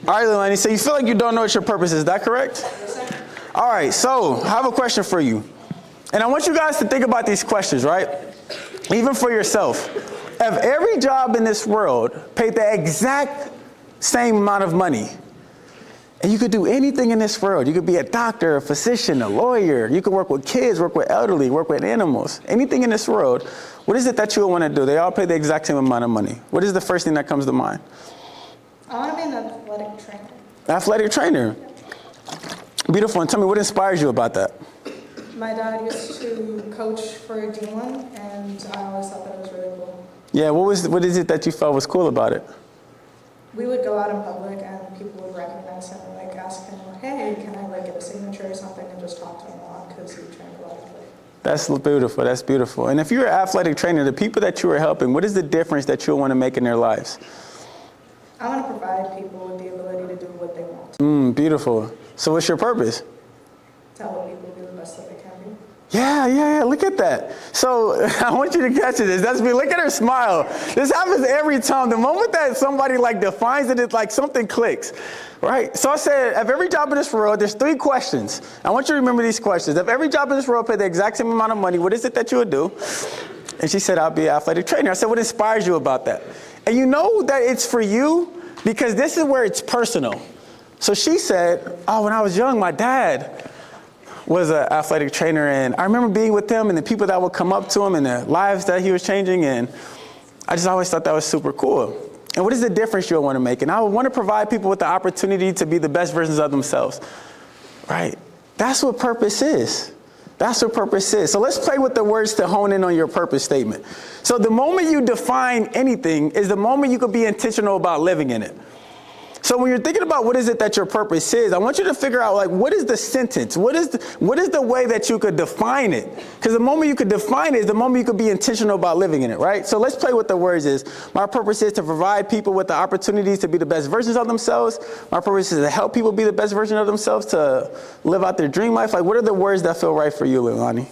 All right, Leilani, so you feel like you don't know what your purpose is. Is that correct? All right, so I have a question for you. And I want you guys to think about these questions, right? Even for yourself. If every job in this world paid the exact same amount of money, and you could do anything in this world, you could be a doctor, a physician, a lawyer, you could work with kids, work with elderly, work with animals, anything in this world, what is it that you would want to do? They all pay the exact same amount of money. What is the first thing that comes to mind? I want to be an athletic trainer. Athletic trainer. Beautiful. And tell me, what inspires you about that? My dad used to coach for D1, and I always thought that was really cool. Yeah, what is it that you felt was cool about it? We would go out in public, and people would recognize him and ask him, hey, can I get a signature or something, and just talk to him a lot because he trained a lot of people. That's beautiful. That's beautiful. And if you're an athletic trainer, the people that you are helping, what is the difference that you'll want to make in their lives? I want to provide people with the ability to do what they want. Beautiful. So what's your purpose? To help people be the best that they can be. Yeah. Look at that. So I want you to catch this. That's me. Look at her smile. This happens every time. The moment that somebody defines it, it's like something clicks, right? So I said, if every job in this world, there's 3 questions. I want you to remember these questions. If every job in this world paid the exact same amount of money, what is it that you would do? And she said, I'll be an athletic trainer. I said, what inspires you about that? And you know that it's for you because this is where it's personal. So she said, when I was young, my dad was an athletic trainer, and I remember being with him and the people that would come up to him and the lives that he was changing, and I just always thought that was super cool. And what is the difference you'll want to make? And I would want to provide people with the opportunity to be the best versions of themselves, right? That's what purpose is. That's what purpose is. So let's play with the words to hone in on your purpose statement. So the moment you define anything is the moment you could be intentional about living in it. So when you're thinking about what is it that your purpose is, I want you to figure out what is the sentence? What is the way that you could define it? Because the moment you could define it is the moment you could be intentional about living in it, right? So let's play with the words is, my purpose is to provide people with the opportunities to be the best versions of themselves. My purpose is to help people be the best version of themselves, to live out their dream life. What are the words that feel right for you, Leilani?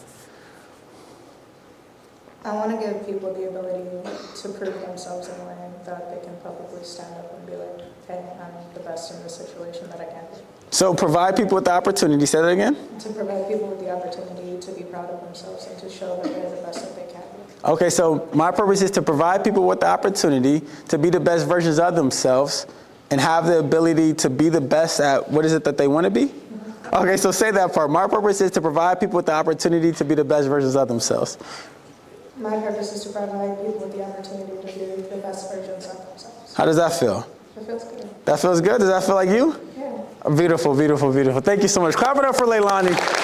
I want to give people the ability to prove themselves in a way that they can publicly stand up and be like, hey, I'm the best in this situation that I can be. So provide people with the opportunity. Say that again? To provide people with the opportunity to be proud of themselves and to show that they're the best that they can be. Okay, so my purpose is to provide people with the opportunity to be the best versions of themselves and have the ability to be the best at what is it that they want to be? Mm-hmm. Okay, so say that part. My purpose is to provide people with the opportunity to be the best versions of themselves. My purpose is to provide people with the opportunity to be the best versions of themselves. How does that feel? It feels good. That feels good? Does that feel like you? Yeah. Beautiful, beautiful, beautiful. Thank you so much. Clap it up for Leilani.